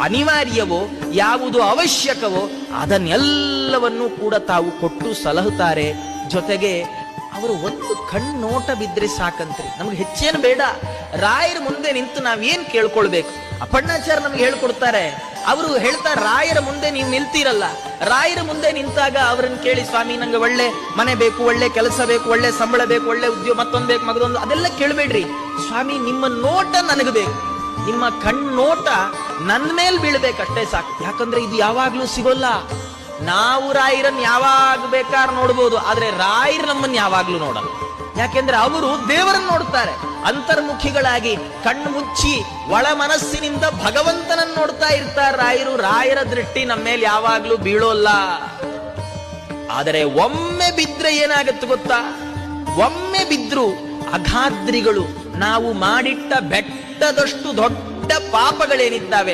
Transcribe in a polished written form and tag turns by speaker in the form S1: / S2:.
S1: ಅನಿವಾರ್ಯವೋ ಯಾವುದು ಅವಶ್ಯಕವೋ ಅದನ್ನೆಲ್ಲವನ್ನೂ ಕೂಡ ತಾವು ಕೊಟ್ಟು ಸಲಹುತ್ತಾರೆ. ಜೊತೆಗೆ ಅವರು ಒಂದು ಕಣ್ಣೋಟ ಬಿದ್ರೆ ಸಾಕಂತ್ರಿ, ನಮ್ಗೆ ಹೆಚ್ಚೇನು ಬೇಡ. ರಾಯರ ಮುಂದೆ ನಿಂತು ನಾವೇನ್ ಕೇಳ್ಕೊಳ್ಬೇಕು? ಅಪ್ಪಣ್ಣಾಚಾರ್ಯ ನಮ್ಗೆ ಹೇಳ್ಕೊಡ್ತಾರೆ. ಅವರು ಹೇಳ್ತಾರೆ, ರಾಯರ ಮುಂದೆ ನೀವು ನಿಲ್ತೀರಲ್ಲ, ರಾಯರ ಮುಂದೆ ನಿಂತಾಗ ಅವರನ್ನು ಕೇಳಿ, ಸ್ವಾಮಿ ನಂಗೆ ಒಳ್ಳೆ ಮನೆ ಬೇಕು, ಒಳ್ಳೆ ಕೆಲಸ ಬೇಕು, ಒಳ್ಳೆ ಸಂಬಳ ಬೇಕು, ಒಳ್ಳೆ ಉದ್ಯೋಗ, ಮತ್ತೊಂದು ಬೇಕು, ಮಗದೊಂದು, ಅದೆಲ್ಲ ಕೇಳಬೇಡ್ರಿ. ಸ್ವಾಮಿ ನಿಮ್ಮ ನೋಟ ನನಗೆ ಬೇಕು, ನಿಮ್ಮ ಕಣ್ಣೋಟ ನನ್ನ ಮೇಲೆ ಬೀಳ್ಬೇಕಷ್ಟೇ ಸಾಕು. ಯಾಕಂದ್ರೆ ಇದು ಯಾವಾಗ್ಲೂ ಸಿಗೋಲ್ಲ. ನಾವು ರಾಯರನ್ನು ಯಾವಾಗ ಬೇಕಾದ್ರೆ ನೋಡ್ಬೋದು, ಆದ್ರೆ ರಾಯರು ನಮ್ಮನ್ನು ಯಾವಾಗ್ಲೂ ನೋಡಲ್ಲ. ಯಾಕೆಂದ್ರೆ ಅವರು ದೇವರನ್ನು ನೋಡ್ತಾರೆ. ಅಂತರ್ಮುಖಿಗಳಾಗಿ ಕಣ್ಣು ಮುಚ್ಚಿ ಒಳ ಮನಸ್ಸಿನಿಂದ ಭಗವಂತನನ್ನು ನೋಡ್ತಾ ಇರ್ತಾರೆ ರಾಯರು. ರಾಯರ ದೃಷ್ಟಿ ನಮ್ಮ ಮೇಲೆ ಯಾವಾಗ್ಲೂ ಬೀಳೋಲ್ಲ. ಆದರೆ ಒಮ್ಮೆ ಬಿದ್ರೆ ಏನಾಗತ್ತೆ ಗೊತ್ತಾ? ಒಮ್ಮೆ ಬಿದ್ರು ಅಗಾದ್ರಿಗಳು, ನಾವು ಮಾಡಿಟ್ಟ ಬೆಟ್ಟದಷ್ಟು ದೊಡ್ಡ ಪಾಪಗಳೇನಿದ್ದಾವೆ